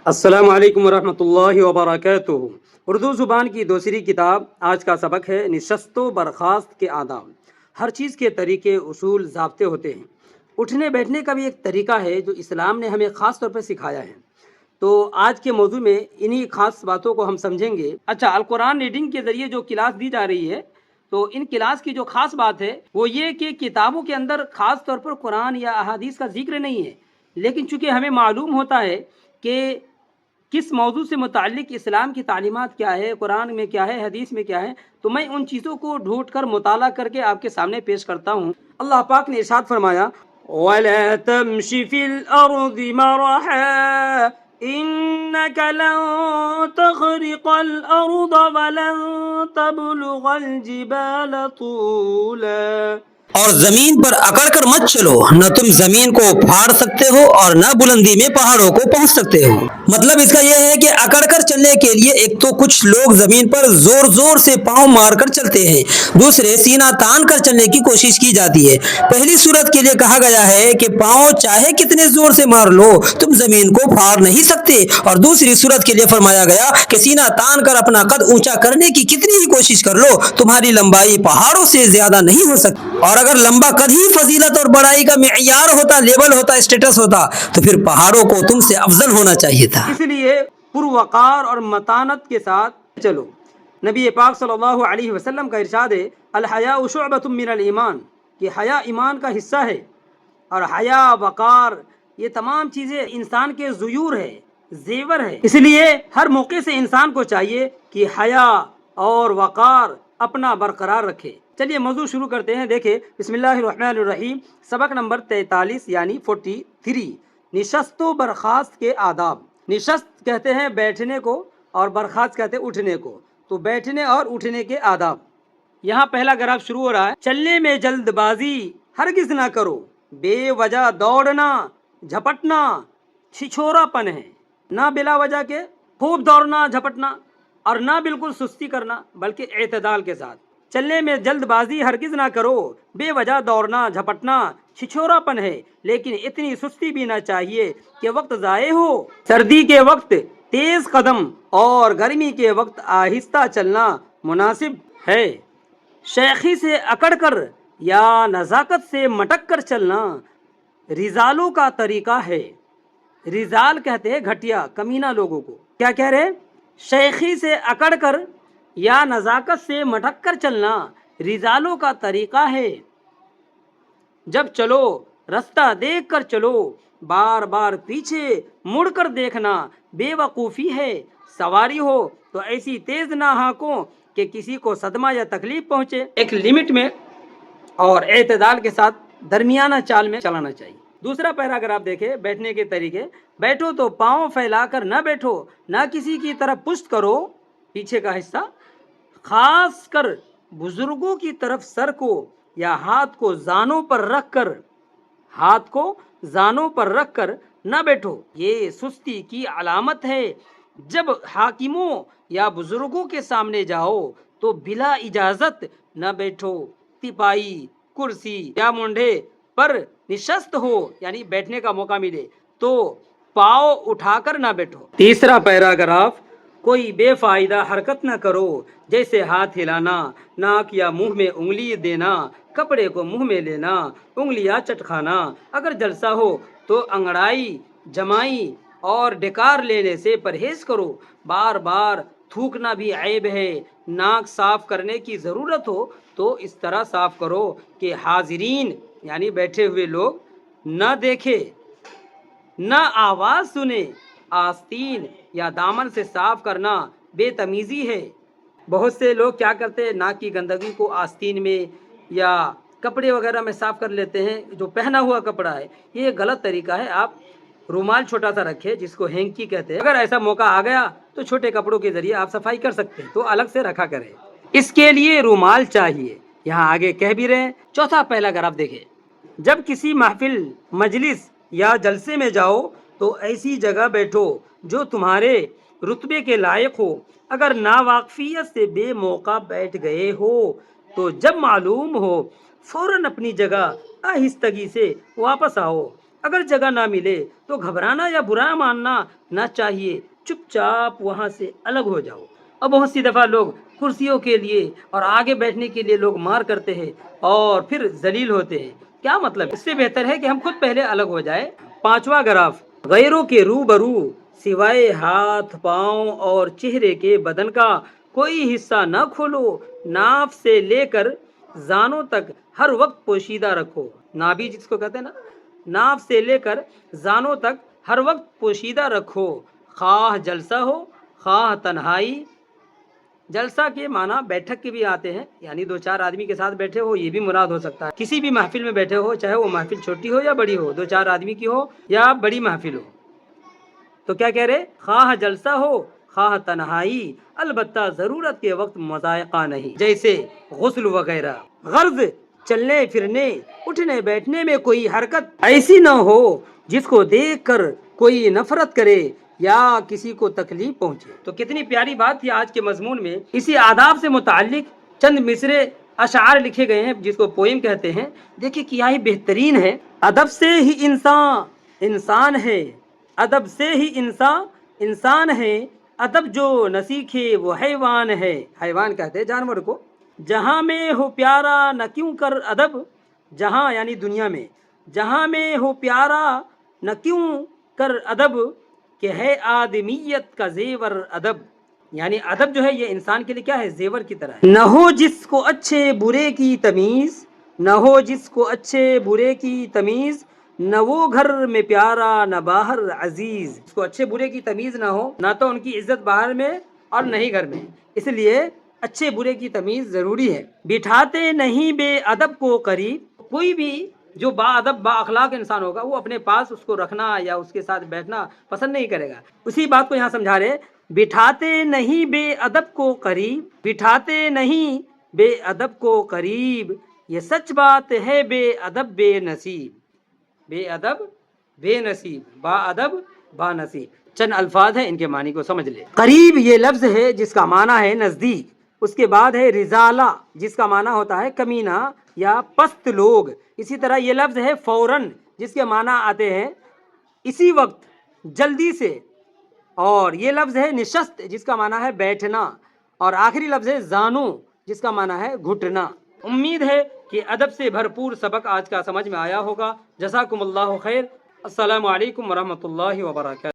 السلام علیکم ورحمۃ اللہ وبرکاتہ۔ اردو زبان کی دوسری کتاب، آج کا سبق ہے نشست و برخاست کے آداب۔ ہر چیز کے طریقے، اصول، ضابطے ہوتے ہیں۔ اٹھنے بیٹھنے کا بھی ایک طریقہ ہے جو اسلام نے ہمیں خاص طور پر سکھایا ہے۔ تو آج کے موضوع میں انہی خاص باتوں کو ہم سمجھیں گے۔ اچھا، القرآن ریڈنگ کے ذریعے جو کلاس دی جا رہی ہے، تو ان کلاس کی جو خاص بات ہے وہ یہ کہ کتابوں کے اندر خاص طور پر قرآن یا احادیث کا ذکر نہیں ہے، لیکن چونکہ ہمیں معلوم ہوتا ہے کہ کس موضوع سے متعلق اسلام کی تعلیمات کیا ہے، قرآن میں کیا ہے، حدیث میں کیا ہے، تو میں ان چیزوں کو ڈھونڈ کر مطالعہ کر کے آپ کے سامنے پیش کرتا ہوں۔ اللہ پاک نے ارشاد فرمایا وَلَا تَمْشِ فِي الْأَرْضِ مَرَحًا إِنَّكَ لَن تَخْرِقَ الْأَرْضَ وَلَن تَبْلُغَ الْجِبَالَ طُولًا۔ اور زمین پر اکڑ کر مت چلو، نہ تم زمین کو پھاڑ سکتے ہو اور نہ بلندی میں پہاڑوں کو پہنچ سکتے ہو۔ مطلب اس کا یہ ہے کہ اکڑ کر چلنے کے لیے ایک تو کچھ لوگ زمین پر زور زور سے پاؤں مار کر چلتے ہیں، دوسرے سینہ تان کر چلنے کی کوشش کی جاتی ہے۔ پہلی صورت کے لیے کہا گیا ہے کہ پاؤں چاہے کتنے زور سے مار لو تم زمین کو پھاڑ نہیں سکتے، اور دوسری صورت کے لیے فرمایا گیا کہ سینہ تان کر اپنا قد اونچا کرنے کی کتنی ہی کوشش کر لو تمہاری لمبائی پہاڑوں سے زیادہ نہیں ہو سکتی۔ اور اگر لمبا قد ہی فضیلت اور بڑائی کا معیار ہوتا، لیول ہوتا، اسٹیٹس ہوتا، تو پھر پہاڑوں کو تم سے افضل ہونا چاہیے تھا۔ اس لیے پروقار اور متانت کے ساتھ چلو۔ نبی پاک صلی اللہ علیہ وسلم کا ارشاد ہے الحیاء شعبۃ من الایمان، کہ حیا ایمان کا حصہ ہے، اور حیا، وقار، یہ تمام چیزیں انسان کے زیور ہے، زیور ہے۔ اس لیے ہر موقع سے انسان کو چاہیے کہ حیا اور وقار اپنا برقرار رکھے۔ چلیے موضوع شروع کرتے ہیں۔ دیکھیں، بسم اللہ الرحمن الرحیم، سبق نمبر 43 یعنی 43، نشست و برخاست کے آداب۔ نشست کہتے ہیں بیٹھنے کو، اور برخاست کہتے ہیں اٹھنے کو۔ تو بیٹھنے اور اٹھنے کے آداب۔ یہاں پہلا گراف شروع ہو رہا ہے، چلنے میں جلد بازی ہرگز نہ کرو، بے وجہ دوڑنا، جھپٹنا چھچھورا پن ہے۔ نہ بلا وجہ کے خوب دوڑنا، جھپٹنا، اور نہ بالکل سستی کرنا، بلکہ اعتدال کے ساتھ۔ چلنے میں جلد بازی ہرگز نہ کرو، بے وجہ دوڑنا، جھپٹنا چھچھورا پن ہے، لیکن اتنی سستی بھی نہ چاہیے کہ وقت ضائع ہو۔ سردی کے وقت تیز قدم اور گرمی کے وقت آہستہ چلنا مناسب ہے۔ شیخی سے اکڑ کر یا نزاکت سے مٹک کر چلنا رجالوں کا طریقہ ہے۔ رجال کہتے ہیں گھٹیا، کمینہ لوگوں کو۔ کیا کہہ رہے؟ شیخی سے اکڑ کر یا نزاکت سے مٹک کر چلنا رجالوں کا طریقہ ہے۔ جب چلو رستہ دیکھ کر چلو، بار بار پیچھے مڑ کر دیکھنا بے وقوفی ہے۔ سواری ہو تو ایسی تیز نہ ہانکو کہ کسی کو صدمہ یا تکلیف پہنچے۔ ایک لمٹ میں اور اعتدال کے ساتھ درمیانہ چال میں چلانا چاہیے۔ دوسرا پیراگراف دیکھیں، بیٹھنے کے طریقے۔ بیٹھو تو پاؤں پھیلا کر نہ بیٹھو، نہ کسی کی طرف پشت کرو، پیچھے کا حصہ، خاص کر بزرگوں کی طرف سر کو یا ہاتھ کو زانوں پر رکھ کر نہ بیٹھو، یہ سستی کی علامت ہے۔ جب حاکموں یا بزرگوں کے سامنے جاؤ تو بلا اجازت نہ بیٹھو۔ تپائی، کرسی یا مونڈے پر نشست ہو، یعنی بیٹھنے کا موقع ملے تو پاؤں اٹھا کر نہ بیٹھو۔ تیسرا پیراگراف، کوئی بے فائدہ حرکت نہ کرو، جیسے ہاتھ ہلانا، ناک یا منہ میں انگلی دینا، کپڑے کو منہ میں لینا، انگلیاں چٹکانا۔ اگر جلسہ ہو تو انگڑائی، جمائی اور ڈکار لینے سے پرہیز کرو۔ بار بار تھوکنا بھی عیب ہے۔ ناک صاف کرنے کی ضرورت ہو تو اس طرح صاف کرو کہ حاضرین یعنی بیٹھے ہوئے لوگ نہ دیکھے، نہ آواز سنے۔ آستین یا دامن سے صاف کرنا بے تمیزی ہے۔ بہت سے لوگ کیا کرتے ہیں، ناک کی گندگی کو آستین میں یا کپڑے وغیرہ میں صاف کر لیتے ہیں، جو پہنا ہوا کپڑا ہے۔ یہ غلط طریقہ ہے۔ آپ رومال چھوٹا سا رکھے جس کو ہینکی کہتے ہیں، اگر ایسا موقع آ گیا تو چھوٹے کپڑوں کے ذریعے آپ صفائی کر سکتے ہیں، تو الگ سے رکھا کریں، اس کے لیے رومال چاہیے۔ یہاں آگے کہہ بھی رہے ہیں۔ چوتھا پہلا گراف دیکھیں، جب کسی محفل، مجلس یا جلسے میں جاؤ تو ایسی جگہ بیٹھو جو تمہارے رتبے کے لائق ہو۔ اگر ناواقفیت سے بے موقع بیٹھ گئے ہو تو جب معلوم ہو فوراً اپنی جگہ آہستگی سے واپس آؤ۔ اگر جگہ نہ ملے تو گھبرانا یا برا ماننا نہ چاہیے، چپ چاپ وہاں سے الگ ہو جاؤ۔ اور بہت سی دفعہ لوگ کرسیوں کے لیے اور آگے بیٹھنے کے لیے لوگ مار کرتے ہیں اور پھر ذلیل ہوتے ہیں، کیا مطلب؟ اس سے بہتر ہے کہ ہم خود پہلے الگ ہو جائے۔ پانچواں گراف، غیروں کے روبرو سوائے ہاتھ، پاؤں اور چہرے کے بدن کا کوئی حصہ نہ کھولو، ناف سے لے کر زانوں تک ہر وقت پوشیدہ رکھو۔ نابی جس کو کہتے ہیں نا، ناف سے لے کر زانوں تک ہر وقت پوشیدہ رکھو، خواہ جلسہ ہو خواہ تنہائی۔ جلسہ کے معنی بیٹھک کے بھی آتے ہیں، یعنی دو چار آدمی کے ساتھ بیٹھے ہو، یہ بھی مراد ہو سکتا ہے۔ کسی بھی محفل میں بیٹھے ہو، چاہے وہ محفل چھوٹی ہو یا بڑی ہو، دو چار آدمی کی ہو یا بڑی محفل ہو، تو کیا کہہ رہے؟ خواہ جلسہ ہو خواہ تنہائی، البتہ ضرورت کے وقت مضائقہ نہیں، جیسے غسل وغیرہ۔ غرض چلنے پھرنے اٹھنے بیٹھنے میں کوئی حرکت ایسی نہ ہو جس کو دیکھ کر کوئی نفرت کرے یا کسی کو تکلیف پہنچے۔ تو کتنی پیاری بات تھی آج کے مضمون میں۔ اسی آداب سے متعلق چند مصرے اشعار لکھے گئے ہیں جس کو پوئم کہتے ہیں۔ دیکھیں کیا ہی بہترین ہے۔ ادب سے ہی انسان انسان ہے، ادب سے ہی انسان انسان ہے، ادب جو نہ سیکھے وہ حیوان ہے۔ حیوان کہتے ہیں جانور کو۔ جہاں میں ہو پیارا نہ کیوں کر ادب، جہاں یعنی دنیا میں، جہاں میں ہو پیارا نہ کیوں کر ادب، کہ ہے آدمیت کا زیور ادب، یعنی ادب جو ہے یہ انسان کے لیے کیا ہے؟ زیور کی طرح ہے۔ نہ ہو جس کو اچھے برے کی تمیز، نہ ہو جس کو اچھے برے کی تمیز، نہ وہ گھر میں پیارا نہ باہر عزیز۔ اس کو اچھے برے کی تمیز نہ ہو، نہ تو ان کی عزت باہر میں اور نہ ہی گھر میں، اس لیے اچھے برے کی تمیز ضروری ہے۔ بٹھاتے نہیں بے ادب کو قریب، کوئی بھی جو با ادب با اخلاق انسان ہوگا وہ اپنے پاس اس کو رکھنا یا اس کے ساتھ بیٹھنا پسند نہیں کرے گا۔ اسی بات کو یہاں سمجھا رہے، بٹھاتے نہیں بے ادب کو قریب، بٹھاتے نہیں بے ادب کو قریب، یہ سچ بات ہے بے ادب بے نصیب، بے ادب بے نصیب، با ادب با نصیب۔ چند الفاظ ہیں، ان کے معنی کو سمجھ لے۔ قریب یہ لفظ ہے جس کا معنی ہے نزدیک، اس کے بعد ہے رزالہ جس کا معنی ہوتا ہے کمینہ یا پست لوگ، اسی طرح یہ لفظ ہے فوراً جس کے معنی آتے ہیں اسی وقت، جلدی سے، اور یہ لفظ ہے نشست جس کا معنی ہے بیٹھنا، اور آخری لفظ ہے زانو جس کا معنی ہے گھٹنا۔ امید ہے کہ ادب سے بھرپور سبق آج کا سمجھ میں آیا ہوگا۔ جزاکم اللہ خیر۔ السلام علیکم ورحمۃ اللہ وبرکاتہ۔